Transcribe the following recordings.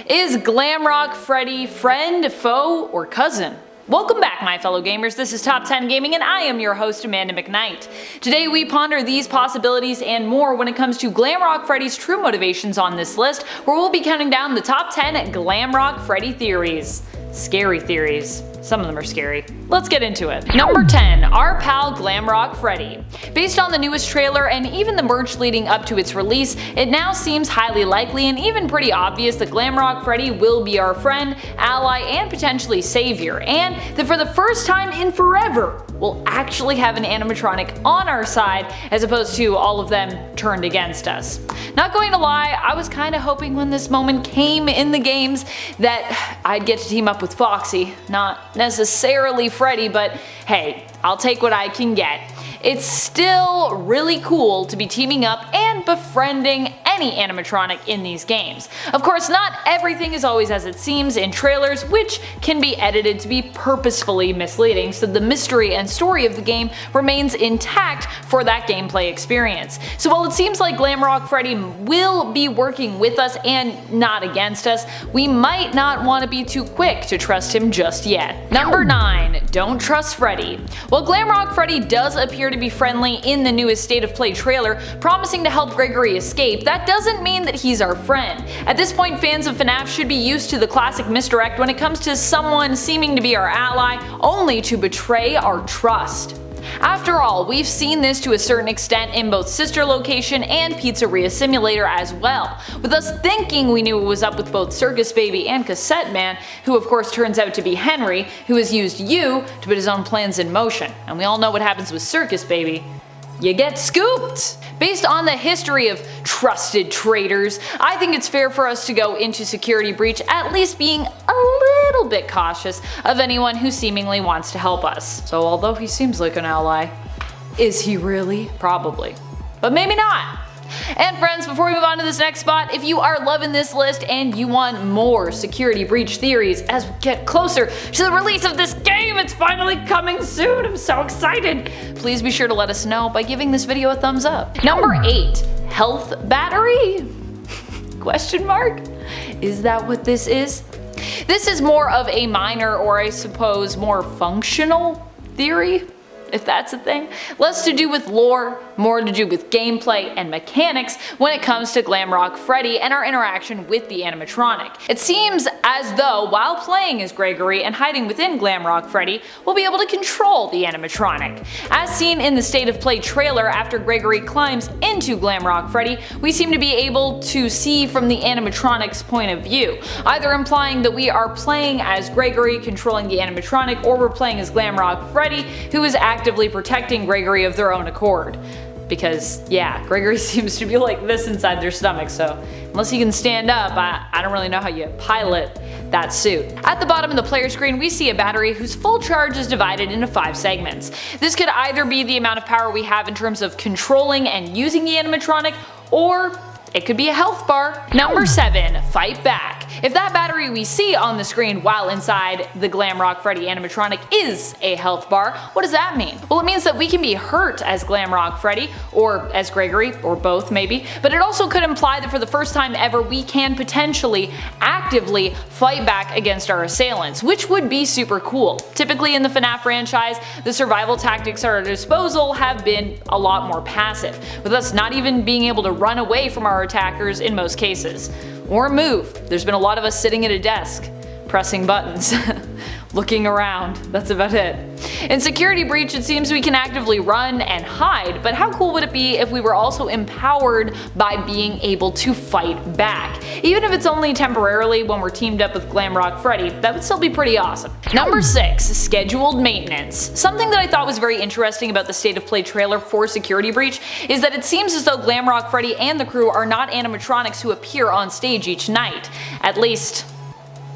Is Glamrock Freddy friend, foe, or cousin? Welcome back, my fellow gamers. This is Top 10 Gaming and I am your host, Amanda McKnight. Today we ponder these possibilities and more when it comes to Glamrock Freddy's true motivations on this list, where we'll be counting down the top 10 Glamrock Freddy theories. Scary theories. Some of them are scary. Let's get into it. Number 10. Our pal Glamrock Freddy. Based on the newest trailer and even the merch leading up to its release, it now seems highly likely and even pretty obvious that Glamrock Freddy will be our friend, ally, and potentially savior, and that for the first time in forever, we'll actually have an animatronic on our side as opposed to all of them turned against us. Not going to lie, I was kinda hoping when this moment came in the games that I'd get to team up with Foxy, not necessarily Freddy, but hey, I'll take what I can get. It's still really cool to be teaming up and befriending any animatronic in these games. Of course, not everything is always as it seems in trailers, which can be edited to be purposefully misleading so the mystery and story of the game remains intact for that gameplay experience. So while it seems like Glamrock Freddy will be working with us and not against us, we might not want to be too quick to trust him just yet. Number 9. Don't trust Freddy. While Glamrock Freddy does appear to be friendly in the newest State of Play trailer, promising to help Gregory escape, that doesn't mean that he's our friend. At this point, fans of FNAF should be used to the classic misdirect when it comes to someone seeming to be our ally, only to betray our trust. After all, we've seen this to a certain extent in both Sister Location and Pizzeria Simulator as well, with us thinking we knew what was up with both Circus Baby and Cassette Man, who of course turns out to be Henry, who has used you to put his own plans in motion. And we all know what happens with Circus Baby. You get scooped! Based on the history of trusted traitors, I think it's fair for us to go into Security Breach at least being a little bit cautious of anyone who seemingly wants to help us. So although he seems like an ally, is he really? Probably. But maybe not. And friends, before we move on to this next spot, if you are loving this list and you want more Security Breach theories as we get closer to the release of this game, it's finally coming soon, I'm so excited! Please be sure to let us know by giving this video a thumbs up. Number 8. Health battery? Question mark? Is that what this is? This is more of a minor, or I suppose more functional theory, if that's a thing. Less to do with lore, more to do with gameplay and mechanics when it comes to Glamrock Freddy and our interaction with the animatronic. It seems as though while playing as Gregory and hiding within Glamrock Freddy, we'll be able to control the animatronic. As seen in the State of Play trailer, after Gregory climbs into Glamrock Freddy, we seem to be able to see from the animatronic's point of view, either implying that we are playing as Gregory controlling the animatronic, or we're playing as Glamrock Freddy, who is actively protecting Gregory of their own accord. Because, yeah, Gregory seems to be like this inside their stomach, so unless he can stand up, I don't really know how you pilot that suit. At the bottom of the player screen, we see a battery whose full charge is divided into 5 segments. This could either be the amount of power we have in terms of controlling and using the animatronic, or it could be a health bar. Number 7. Fight back. If that battery we see on the screen while inside the Glamrock Freddy animatronic is a health bar, what does that mean? Well, it means that we can be hurt as Glamrock Freddy, or as Gregory, or both maybe, but it also could imply that for the first time ever we can potentially actively fight back against our assailants, which would be super cool. Typically in the FNAF franchise, the survival tactics at our disposal have been a lot more passive, with us not even being able to run away from our attackers in most cases. Or move. There's been a lot of us sitting at a desk, pressing buttons, looking around, that's about it. In Security Breach, it seems we can actively run and hide, but how cool would it be if we were also empowered by being able to fight back? Even if it's only temporarily when we're teamed up with Glamrock Freddy, that would still be pretty awesome. Number 6. Scheduled maintenance. Something that I thought was very interesting about the State of Play trailer for Security Breach is that it seems as though Glamrock Freddy and the crew are not animatronics who appear on stage each night. At least,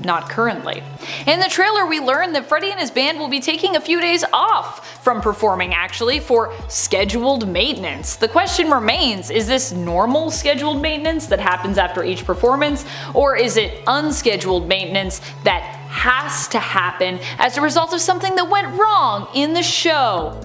not currently. In the trailer, we learn that Freddy and his band will be taking a few days off from performing actually for scheduled maintenance. The question remains, is this normal scheduled maintenance that happens after each performance, or is it unscheduled maintenance that has to happen as a result of something that went wrong in the show?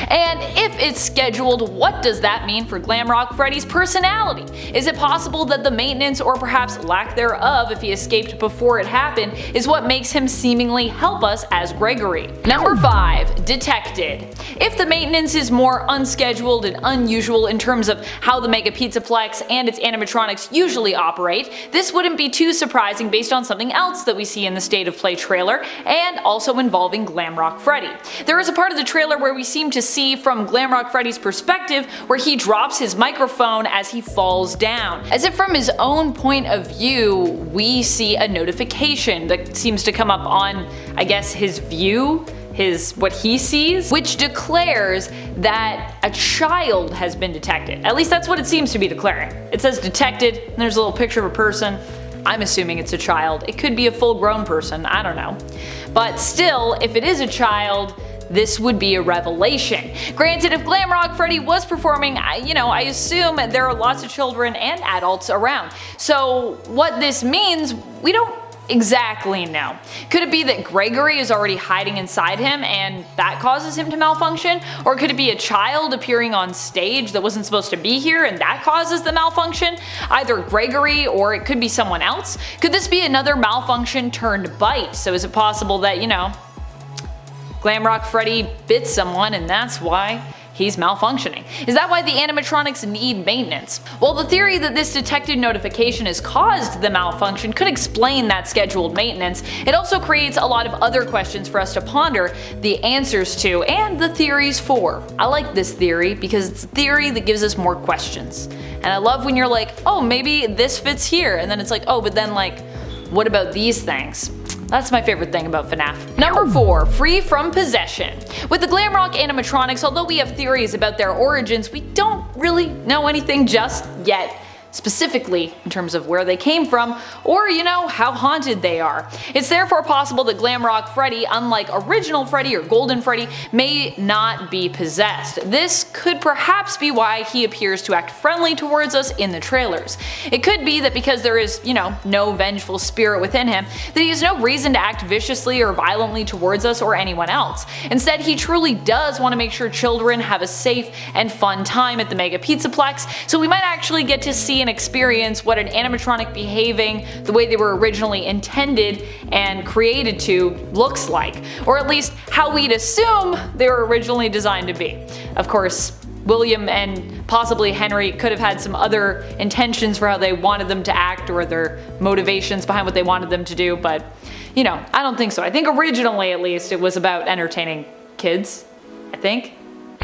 And if it's scheduled, what does that mean for Glamrock Freddy's personality? Is it possible that the maintenance, or perhaps lack thereof if he escaped before it happened, is what makes him seemingly help us as Gregory? Number 5. Detected. If the maintenance is more unscheduled and unusual in terms of how the Mega Pizzaplex and its animatronics usually operate, this wouldn't be too surprising based on something else that we see in the State of Play trailer, and also involving Glamrock Freddy. There is a part of the trailer where we seem to see from Glamrock Freddy's perspective where he drops his microphone as he falls down. As if from his own point of view, we see a notification that seems to come up on, I guess, his view, what he sees, which declares that a child has been detected. At least that's what it seems to be declaring. It says detected, and there's a little picture of a person. I'm assuming it's a child. It could be a full-grown person, I don't know. But still, if it is a child, this would be a revelation. Granted, if Glamrock Freddy was performing, I assume there are lots of children and adults around. So what this means, we don't exactly know. Could it be that Gregory is already hiding inside him and that causes him to malfunction? Or could it be a child appearing on stage that wasn't supposed to be here and that causes the malfunction? Either Gregory or it could be someone else. Could this be another malfunction turned bite? So is it possible that, Glamrock Freddy bit someone and that's why he's malfunctioning? Is that why the animatronics need maintenance? Well, the theory that this detected notification has caused the malfunction could explain that scheduled maintenance. It also creates a lot of other questions for us to ponder the answers to and the theories for. I like this theory because it's a theory that gives us more questions. And I love when you're like, oh, maybe this fits here, and then it's like, oh, but then what about these things? That's my favorite thing about FNAF. Number 4. Free from possession. With the Glamrock animatronics, although we have theories about their origins, we don't really know anything just yet. Specifically in terms of where they came from, or how haunted they are. It's therefore possible that Glamrock Freddy, unlike original Freddy or Golden Freddy, may not be possessed. This could perhaps be why he appears to act friendly towards us in the trailers. It could be that because there is, no vengeful spirit within him, that he has no reason to act viciously or violently towards us or anyone else. Instead, he truly does want to make sure children have a safe and fun time at the Mega Pizzaplex, so we might actually get to see and experience what an animatronic behaving the way they were originally intended and created to looks like, or at least how we'd assume they were originally designed to be. Of course, William and possibly Henry could have had some other intentions for how they wanted them to act or their motivations behind what they wanted them to do, but I don't think so. I think originally, at least, it was about entertaining kids, I think.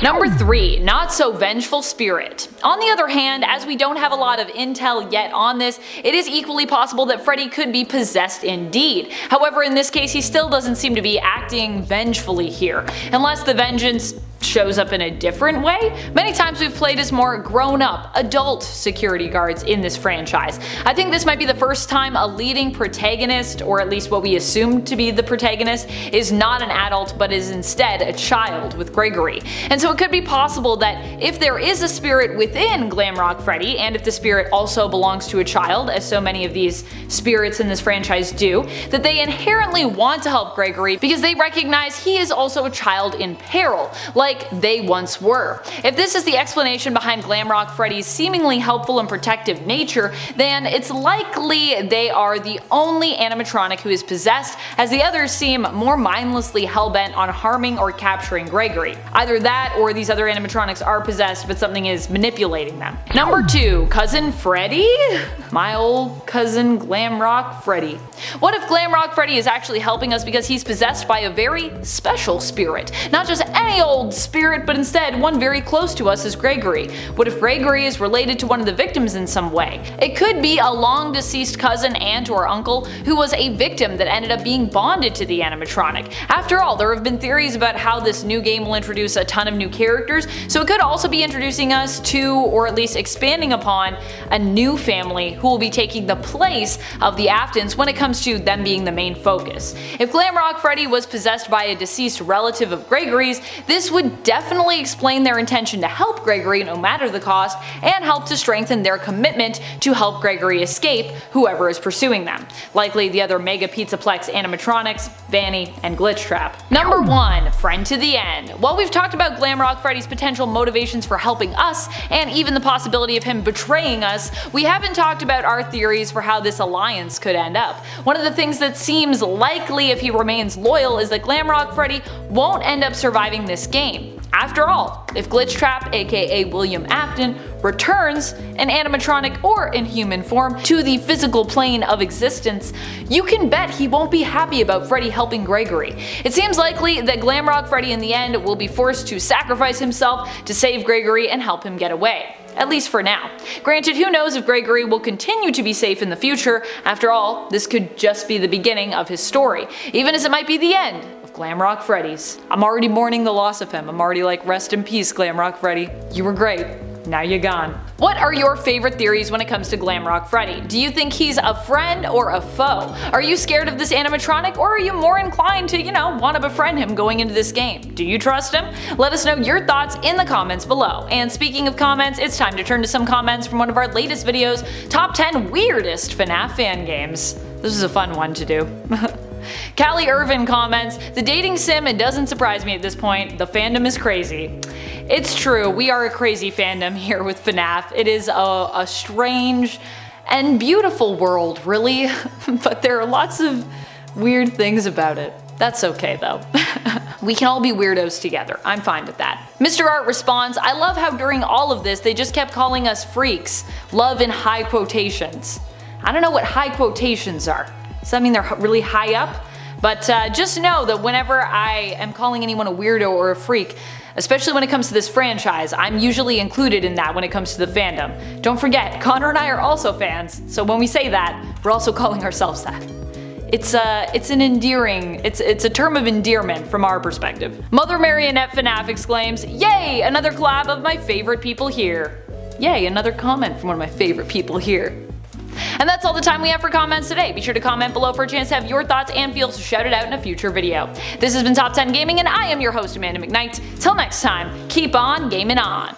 Number 3. Not-so-vengeful spirit. On the other hand, as we don't have a lot of intel yet on this, it is equally possible that Freddy could be possessed indeed. However, in this case, he still doesn't seem to be acting vengefully here, unless the vengeance shows up in a different way. Many times we've played as more grown-up, adult security guards in this franchise. I think this might be the first time a leading protagonist, or at least what we assume to be the protagonist, is not an adult but is instead a child with Gregory. And so it could be possible that if there is a spirit within Glamrock Freddy, and if the spirit also belongs to a child, as so many of these spirits in this franchise do, that they inherently want to help Gregory because they recognize he is also a child in peril, like they once were. If this is the explanation behind Glamrock Freddy's seemingly helpful and protective nature, then it's likely they are the only animatronic who is possessed, as the others seem more mindlessly hellbent on harming or capturing Gregory. Either that or these other animatronics are possessed but something is manipulating them. Number 2. Cousin Freddy? My old cousin Glamrock Freddy. What if Glamrock Freddy is actually helping us because he's possessed by a very special spirit? Not just any old spirit, but instead one very close to us as Gregory. What if Gregory is related to one of the victims in some way? It could be a long deceased cousin, aunt, or uncle who was a victim that ended up being bonded to the animatronic. After all, there have been theories about how this new game will introduce a ton of new characters, so it could also be introducing us to, or at least expanding upon, a new family who will be taking the place of the Aftons when it comes to them being the main focus. If Glamrock Freddy was possessed by a deceased relative of Gregory's, this would would definitely explain their intention to help Gregory no matter the cost, and help to strengthen their commitment to help Gregory escape whoever is pursuing them. Likely the other Mega Pizzaplex animatronics, Vanny, and Glitchtrap. Number 1. Friend to the end. While we've talked about Glamrock Freddy's potential motivations for helping us, and even the possibility of him betraying us, we haven't talked about our theories for how this alliance could end up. One of the things that seems likely if he remains loyal is that Glamrock Freddy won't end up surviving this game. After all, if Glitchtrap, aka William Afton, returns, an animatronic or in human form, to the physical plane of existence, you can bet he won't be happy about Freddy helping Gregory. It seems likely that Glamrock Freddy in the end will be forced to sacrifice himself to save Gregory and help him get away. At least for now. Granted, who knows if Gregory will continue to be safe in the future. After all, this could just be the beginning of his story, even as it might be the end of Glamrock Freddy's. I'm already mourning the loss of him. I'm already like, rest in peace, Glamrock Freddy. You were great. Now you're gone. What are your favorite theories when it comes to Glamrock Freddy? Do you think he's a friend or a foe? Are you scared of this animatronic, or are you more inclined to, want to befriend him going into this game? Do you trust him? Let us know your thoughts in the comments below. And speaking of comments, it's time to turn to some comments from one of our latest videos, Top 10 Weirdest FNAF Fan Games. This is a fun one to do. Callie Irvin comments, the dating sim, it doesn't surprise me at this point, the fandom is crazy. It's true, we are a crazy fandom here with FNAF. It is a strange and beautiful world, really, but there are lots of weird things about it. That's okay though. We can all be weirdos together. I'm fine with that. Mr. Art responds, I love how during all of this they just kept calling us freaks. Love in high quotations. I don't know what high quotations are. Does that mean they're really high up? But just know that whenever I am calling anyone a weirdo or a freak, especially when it comes to this franchise, I'm usually included in that when it comes to the fandom. Don't forget, Connor and I are also fans, so when we say that, we're also calling ourselves that. It's an endearing, it's a term of endearment from our perspective. Mother Marionette FNAF exclaims, yay, another collab of my favorite people here. Yay, another comment from one of my favorite people here. And that's all the time we have for comments today. Be sure to comment below for a chance to have your thoughts and feels shouted out in a future video. This has been Top 10 Gaming, and I am your host, Amanda McKnight. Till next time, keep on gaming on.